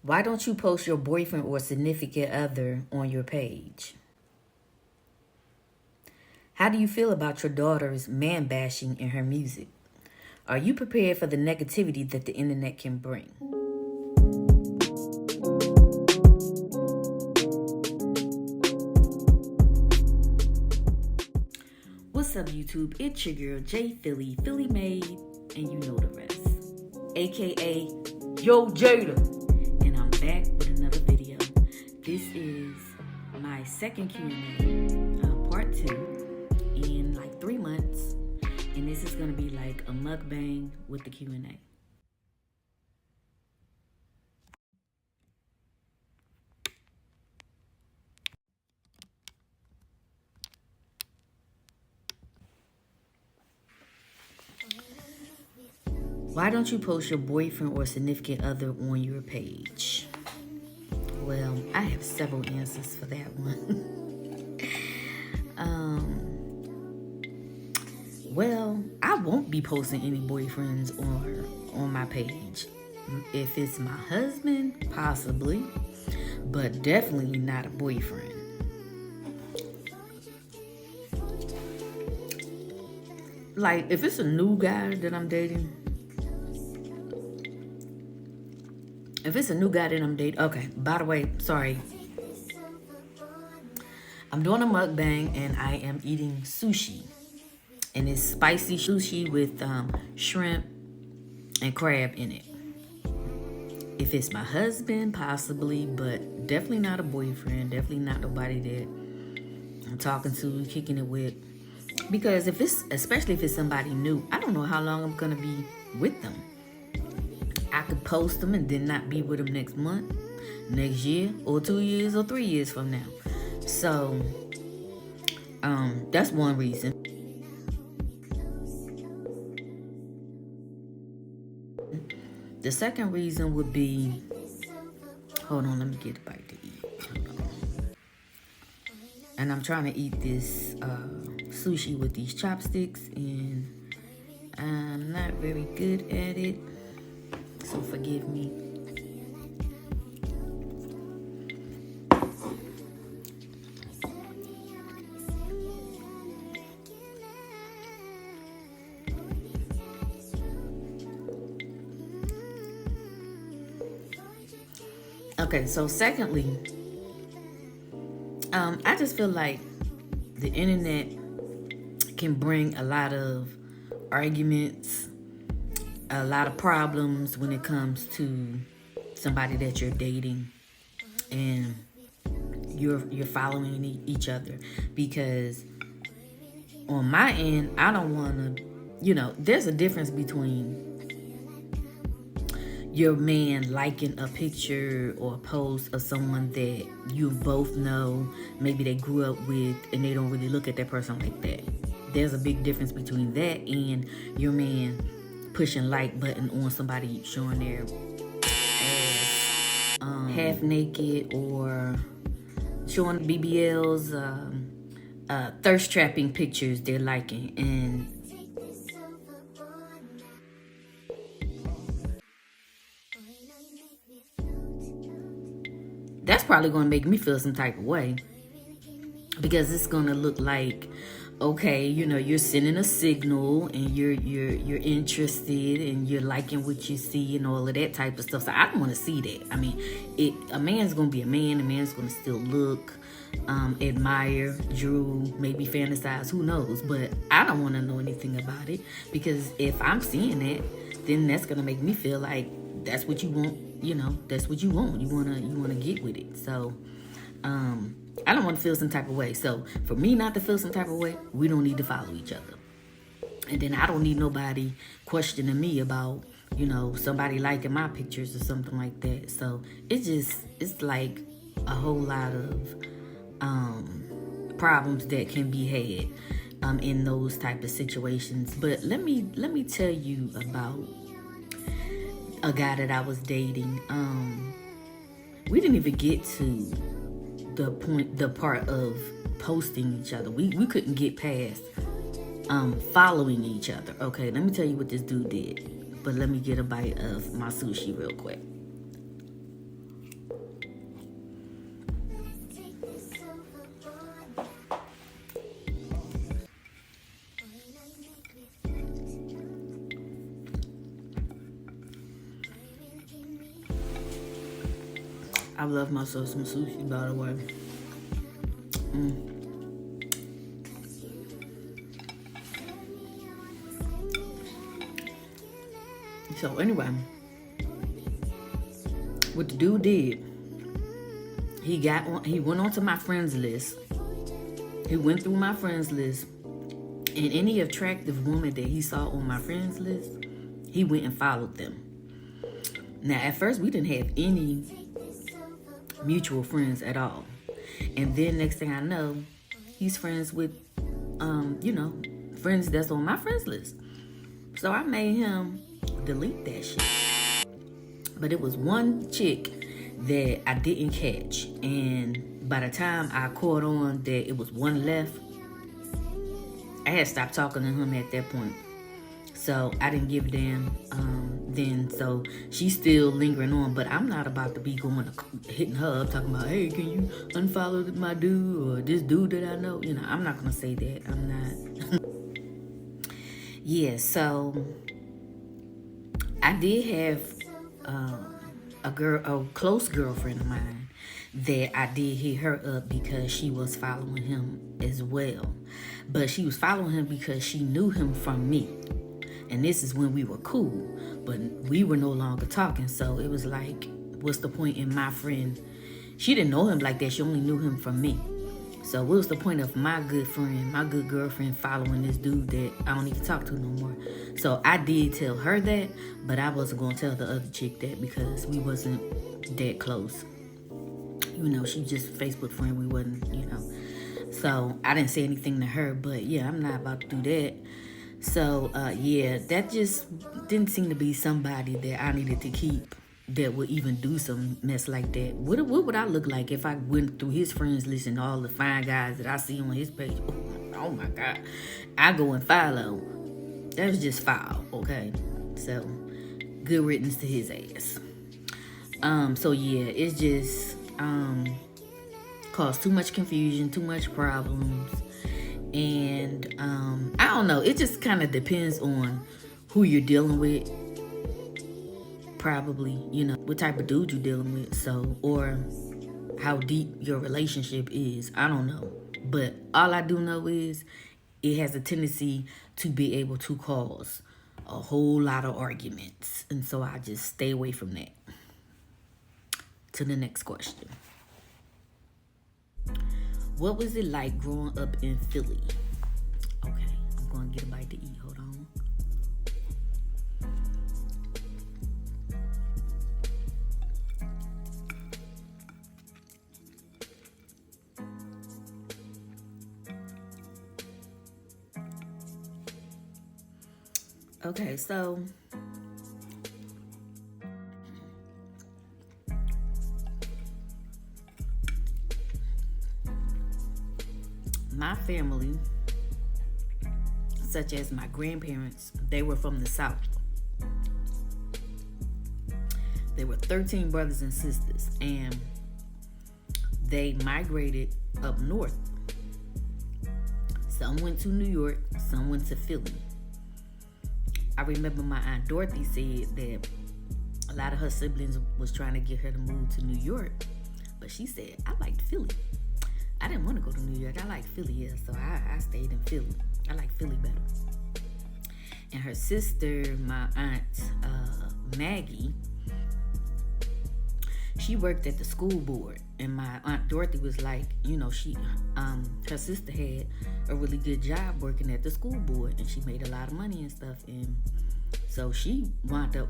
Why don't you post your boyfriend or significant other on your page? How do you feel about your daughter's man bashing in her music? Are you prepared for the negativity that the internet can bring? What's up, YouTube? It's your girl, J Philly, Philly Made, and you know the rest. AKA Yo Jada. And I'm back with another video. This is my second Q&A, part 2, in like 3 months. And this is going to be like a mukbang with the Q&A. Why don't you post your boyfriend or significant other on your page? Well, I have several answers for that one. Well, I won't be posting any boyfriends on my page. If it's my husband, possibly, but definitely not a boyfriend. Like, if it's a new guy that I'm dating, okay, by the way, sorry. I'm doing a mukbang and I am eating sushi. And it's spicy sushi with shrimp and crab in it. If it's my husband, possibly, but definitely not a boyfriend. Definitely not nobody that I'm talking to, kicking it with. Because especially if it's somebody new, I don't know how long I'm gonna be with them. I could post them and then not be with them next month, next year, or 2 years, or 3 years from now. So, that's one reason. The second reason would be, hold on, let me get a bite to eat. And I'm trying to eat this sushi with these chopsticks, and I'm not very good at it, so forgive me. Okay, so secondly, I just feel like the internet can bring a lot of arguments, a lot of problems when it comes to somebody that you're dating and you're following each other. Because on my end, I don't want to, there's a difference between your man liking a picture or a post of someone that you both know, maybe they grew up with, and they don't really look at that person like that. There's a big difference between that and your man pushing like button on somebody showing their ass half naked, or showing BBLs, thirst trapping pictures they're liking. And that's probably going to make me feel some type of way, because it's going to look like, okay, you're sending a signal and you're interested and you're liking what you see and all of that type of stuff. So I don't want to see that. I mean, a man's going to be a man. A man's going to still look, admire, drool, maybe fantasize, who knows? But I don't want to know anything about it, because if I'm seeing that, then that's going to make me feel like that's what you want. That's what you want. You wanna get with it. So, I don't want to feel some type of way. So, for me not to feel some type of way, we don't need to follow each other. And then I don't need nobody questioning me about, somebody liking my pictures or something like that. So, it's like a whole lot of problems that can be had in those type of situations. But let me tell you about a guy that I was dating. We didn't even get to the part of posting each other. We couldn't get past following each other. Okay, let me tell you what this dude did. But let me get a bite of my sushi real quick. I love myself some sushi, by the way. So anyway, what the dude did, he went onto my friends list. He went through my friends list, and any attractive woman that he saw on my friends list, he went and followed them. Now, at first, we didn't have any mutual friends at all. And then next thing I know, he's friends with, friends that's on my friends list. So I made him delete that shit. But it was one chick that I didn't catch. And by the time I caught on that it was one left, I had stopped talking to him at that point. So I didn't give a damn then. So she's still lingering on, but I'm not about to be going hitting her up talking about, hey, can you unfollow my dude or this dude that I know? I'm not gonna say that. I'm not. Yeah, so I did have a close girlfriend of mine that I did hit her up because she was following him as well. But she was following him because she knew him from me. And this is when we were cool, but we were no longer talking. So it was like, what's the point in my friend? She didn't know him like that. She only knew him from me. So what was the point of my good friend, my good girlfriend following this dude that I don't even talk to no more? So I did tell her that, but I wasn't going to tell the other chick that because we wasn't that close. She just a Facebook friend. We wasn't, So I didn't say anything to her, but yeah, I'm not about to do that. So, yeah, that just didn't seem to be somebody that I needed to keep that would even do some mess like that. What would I look like if I went through his friends list and all the fine guys that I see on his page? Oh my God. I go and follow. That was just foul, okay? So, good riddance to his ass. So yeah, it's just, caused too much confusion, too much problems. And I don't know, it just kind of depends on who you're dealing with, probably, what type of dude you're dealing with, so, or how deep your relationship is. I don't know, but all I do know is it has a tendency to be able to cause a whole lot of arguments, and so I just stay away from that. To the next question. What was it like growing up in Philly? Okay, I'm going to get a bite to eat. Hold on. Okay, so my family, such as my grandparents, they were from the South. There were 13 brothers and sisters, and they migrated up north. Some went to New York, some went to Philly. I remember my Aunt Dorothy said that a lot of her siblings was trying to get her to move to New York, but she said, I liked Philly. I didn't want to go to New York. I like Philly, yeah, so I stayed in Philly. I like Philly better. And her sister, my aunt Maggie, she worked at the school board. And my Aunt Dorothy was like, her sister had a really good job working at the school board, and she made a lot of money and stuff. And so she wound up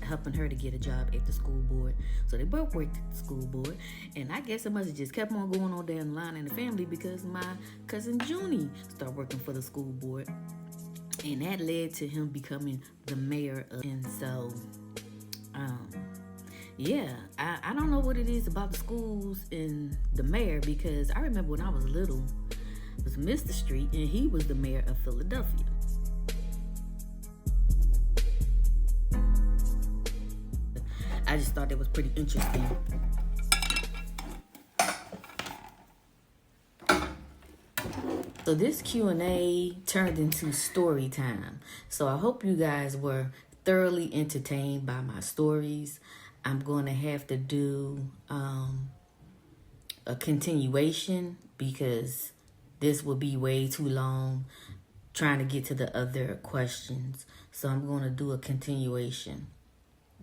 helping her to get a job at the school board. So they both worked at the school board. And I guess it must have just kept on going on down the line in the family because my cousin Junie started working for the school board. And that led to him becoming the mayor. And so, yeah, I don't know what it is about the schools and the mayor, because I remember when I was little, it was Mr. Street, and he was the mayor of Philadelphia. I just thought that was pretty interesting. So this Q&A turned into story time. So I hope you guys were thoroughly entertained by my stories. I'm going to have to do a continuation because this will be way too long trying to get to the other questions. So I'm going to do a continuation.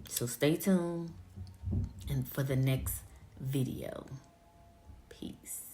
So stay tuned and for the next video. Peace.